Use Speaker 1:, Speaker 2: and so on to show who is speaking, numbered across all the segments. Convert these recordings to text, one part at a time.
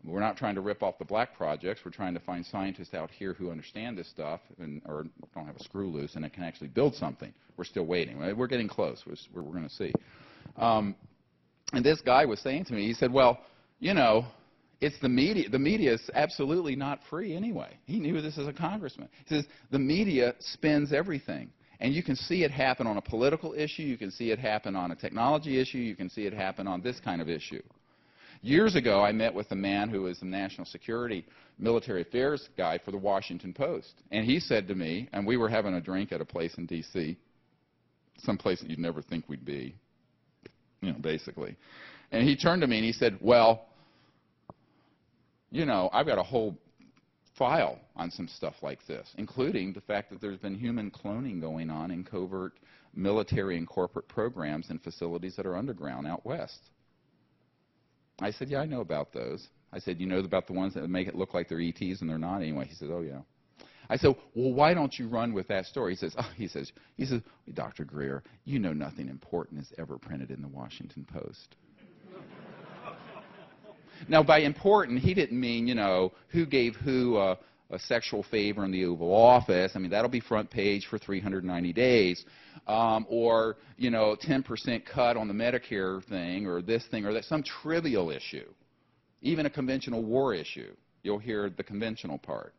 Speaker 1: We're not trying to rip off the black projects. We're trying to find scientists out here who understand this stuff or don't have a screw loose and can actually build something. We're still waiting. Right? We're getting close. We're going to see. And this guy was saying to me, he said, well, you know, it's the media. The media is absolutely not free anyway. He knew this as a congressman. He says, the media spins everything. And you can see it happen on a political issue. You can see it happen on a technology issue. You can see it happen on this kind of issue. Years ago, I met with a man who was the national security military affairs guy for the Washington Post. And he said to me, and we were having a drink at a place in D.C., some place that you'd never think we'd be, you know, basically. And he turned to me and he said, well, you know, I've got a whole file on some stuff like this, including the fact that there's been human cloning going on in covert military and corporate programs in facilities that are underground out west. I said, yeah, I know about those. I said, you know about the ones that make it look like they're ETs and they're not anyway? He said, oh, yeah. I said, well, why don't you run with that story? He says, Dr. Greer, you know nothing important is ever printed in the Washington Post. Now, by important, he didn't mean, you know, who gave who a sexual favor in the Oval Office. I mean, that'll be front page for 390 days. Or, you know, 10% cut on the Medicare thing or this thing or that, some trivial issue. Even a conventional war issue. You'll hear the conventional part.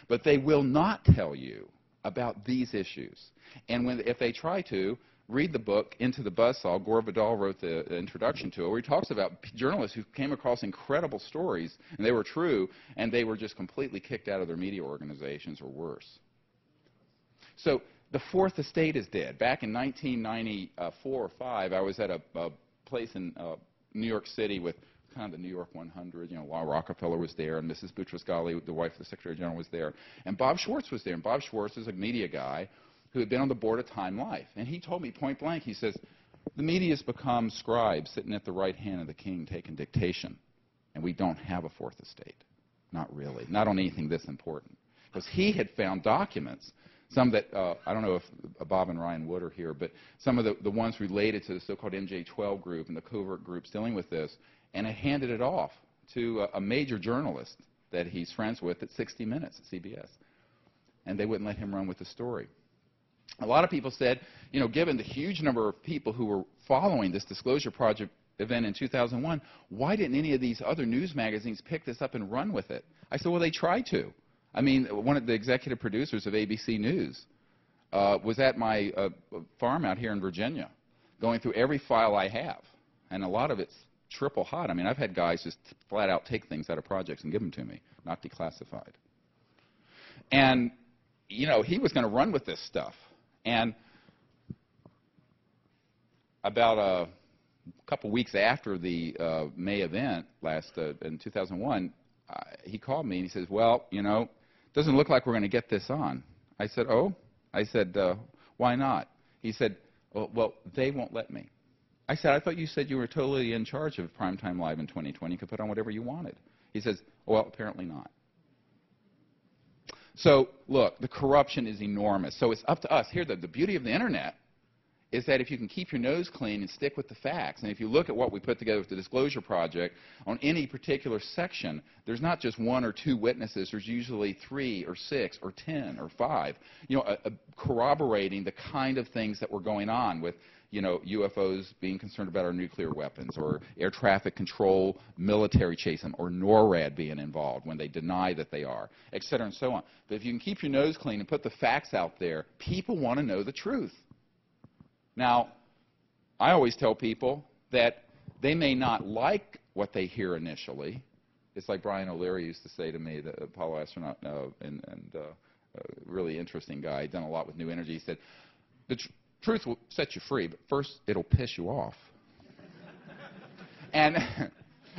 Speaker 1: But they will not tell you about these issues. And if they try to, read the book, Into the Buzzsaw. Gore Vidal wrote the introduction to it, where he talks about journalists who came across incredible stories, and they were true, and they were just completely kicked out of their media organizations or worse. So the Fourth Estate is dead. Back in 1994 or 5, I was at a place in New York City with kind of the New York 100. You know, while Rockefeller was there, and Mrs. Boutros-Ghali, the wife of the Secretary General, was there. And Bob Schwartz was there. And Bob Schwartz is a media guy who had been on the board of Time Life. And he told me point blank, he says, the media has become scribes sitting at the right hand of the king taking dictation. And we don't have a Fourth Estate. Not really. Not on anything this important. Because he had found documents, some that, I don't know if Bob and Ryan Wood are here, but some of the ones related to the so-called MJ-12 group and the covert groups dealing with this, and I handed it off to a major journalist that he's friends with at 60 Minutes at CBS. And they wouldn't let him run with the story. A lot of people said, you know, given the huge number of people who were following this Disclosure Project event in 2001, why didn't any of these other news magazines pick this up and run with it? I said, well, they tried to. I mean, one of the executive producers of ABC News was at my farm out here in Virginia, going through every file I have, and a lot of it's triple hot. I mean, I've had guys just flat out take things out of projects and give them to me, not declassified. And, you know, he was going to run with this stuff. And about a couple weeks after the May event in 2001, he called me and he says, well, you know, it doesn't look like we're going to get this on. I said, oh? I said, why not? He said, well, they won't let me. I said, I thought you said you were totally in charge of Primetime Live in 2020. You could put on whatever you wanted. He says, well, apparently not. So, look, the corruption is enormous. So it's up to us. Here, the beauty of the Internet is that if you can keep your nose clean and stick with the facts, and if you look at what we put together with the Disclosure Project, on any particular section, there's not just 1 or 2 witnesses. There's usually 3 or 6 or 10 or 5, you know, corroborating the kind of things that were going on with, you know, UFOs being concerned about our nuclear weapons, or air traffic control, military chasing, or NORAD being involved when they deny that they are, et cetera, and so on. But if you can keep your nose clean and put the facts out there, people want to know the truth. Now, I always tell people that they may not like what they hear initially. It's like Brian O'Leary used to say to me, the Apollo astronaut, and really interesting guy, done a lot with New Energy. He said, the truth will set you free, but first it'll piss you off. And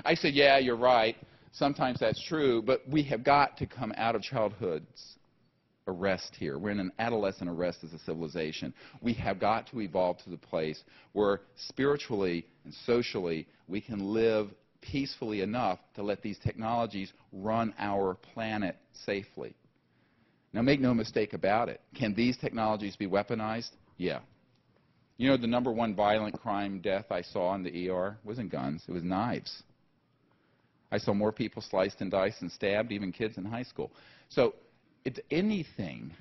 Speaker 1: I said, yeah, you're right. Sometimes that's true, but we have got to come out of childhood's arrest here. We're in an adolescent arrest as a civilization. We have got to evolve to the place where spiritually and socially we can live peacefully enough to let these technologies run our planet safely. Now, make no mistake about it. Can these technologies be weaponized? Yeah. You know, the #1 violent crime death I saw in the ER wasn't guns, it was knives. I saw more people sliced and diced and stabbed, even kids in high school. So it's anything.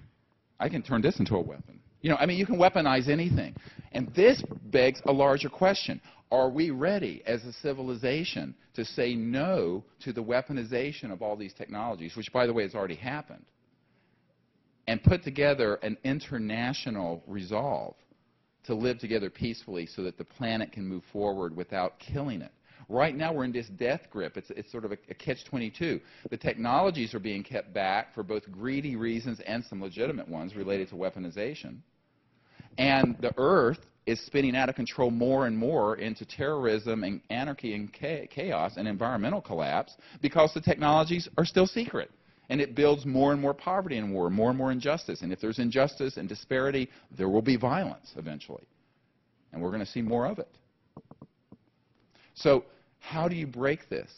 Speaker 1: I can turn this into a weapon. You know, I mean, you can weaponize anything. And this begs a larger question. Are we ready as a civilization to say no to the weaponization of all these technologies, which, by the way, has already happened, and put together an international resolve to live together peacefully so that the planet can move forward without killing it? Right now, we're in this death grip. It's sort of a catch-22. The technologies are being kept back for both greedy reasons and some legitimate ones related to weaponization. And the Earth is spinning out of control more and more into terrorism and anarchy and chaos and environmental collapse because the technologies are still secret. And it builds more and more poverty and war, more and more injustice. And if there's injustice and disparity, there will be violence eventually. And we're going to see more of it. So how do you break this?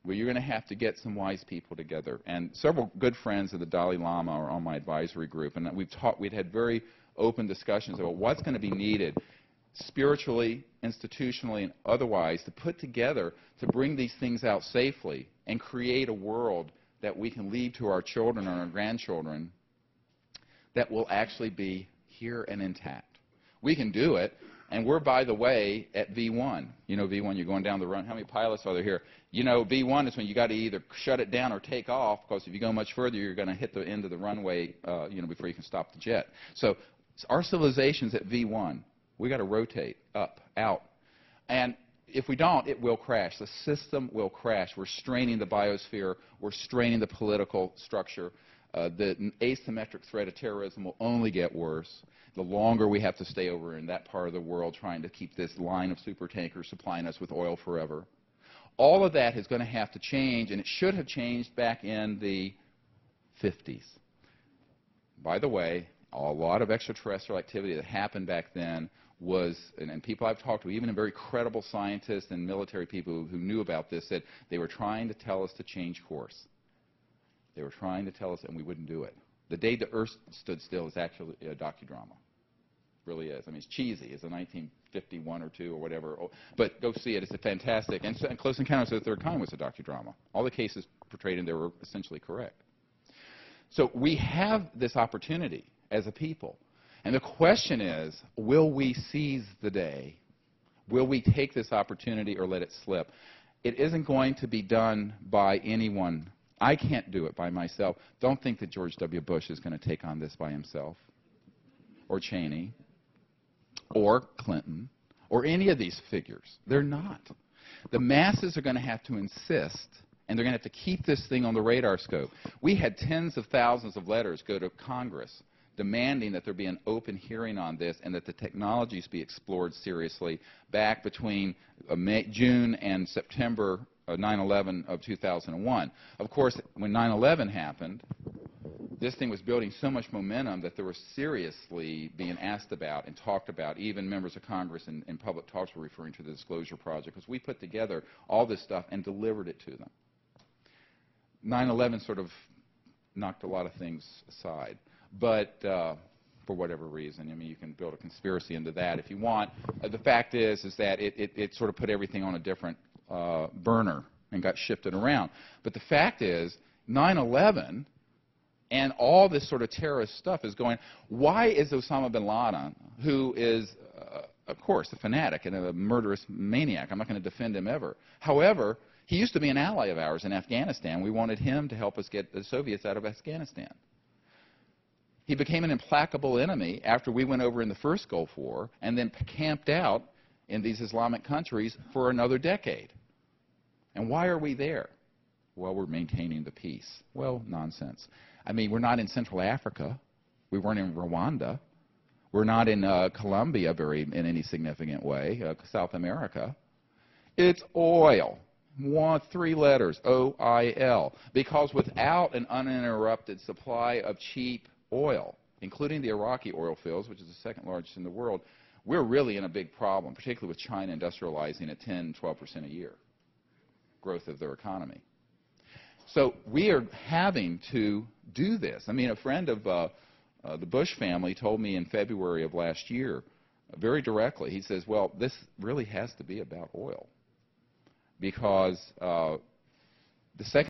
Speaker 1: Well, you're going to have to get some wise people together. And several good friends of the Dalai Lama are on my advisory group. And we'd had very open discussions about what's going to be needed spiritually, institutionally, and otherwise to put together to bring these things out safely and create a world that we can leave to our children and our grandchildren that will actually be here and intact. We can do it, and we're, by the way, at V1. You know V1, you're going down the run. How many pilots are there here? You know V1 is when you got to either shut it down or take off, because if you go much further, you're going to hit the end of the runway before you can stop the jet. So our civilization's at V1. We got to rotate up, out. And if we don't, it will crash. The system will crash. We're straining the biosphere. We're straining the political structure. The asymmetric threat of terrorism will only get worse the longer we have to stay over in that part of the world trying to keep this line of supertankers supplying us with oil forever. All of that is going to have to change, and it should have changed back in the 50s. By the way, a lot of extraterrestrial activity that happened back then was, and people I've talked to, even very credible scientists and military people who knew about this, said they were trying to tell us to change course. They were trying to tell us, and we wouldn't do it. The Day the Earth Stood Still is actually a docudrama. It really is. I mean, it's cheesy. It's a 1951 or 2 or whatever. But go see it. It's a fantastic. And Close Encounters of the Third Kind was a docudrama. All the cases portrayed in there were essentially correct. So we have this opportunity as a people. And the question is, will we seize the day? Will we take this opportunity or let it slip? It isn't going to be done by anyone. I can't do it by myself. Don't think that George W. Bush is going to take on this by himself, or Cheney, or Clinton, or any of these figures. They're not. The masses are going to have to insist, and they're going to have to keep this thing on the radar scope. We had tens of thousands of letters go to Congress demanding that there be an open hearing on this and that the technologies be explored seriously back between June and September 9/11 of 2001. Of course, when 9/11 happened, this thing was building so much momentum that there was seriously being asked about and talked about. Even members of Congress in public talks were referring to the Disclosure Project, because we put together all this stuff and delivered it to them. 9/11 sort of knocked a lot of things aside. But for whatever reason, I mean, you can build a conspiracy into that if you want. The fact is that it sort of put everything on a different burner and got shifted around. But the fact is, 9/11 and all this sort of terrorist stuff is going. Why is Osama bin Laden, who is, of course, a fanatic and a murderous maniac, I'm not going to defend him ever. However, he used to be an ally of ours in Afghanistan. We wanted him to help us get the Soviets out of Afghanistan. He became an implacable enemy after we went over in the first Gulf War and then camped out in these Islamic countries for another decade. And why are we there? Well, we're maintaining the peace. Well, nonsense. I mean, we're not in Central Africa. We weren't in Rwanda. We're not in Colombia in any significant way, South America. It's oil. 3 letters, O-I-L. Because without an uninterrupted supply of cheap oil, including the Iraqi oil fields, which is the second largest in the world, we're really in a big problem, particularly with China industrializing at 10, 12% a year growth of their economy. So we are having to do this. I mean, a friend of the Bush family told me in February of last year, very directly, he says, well, this really has to be about oil. Because The second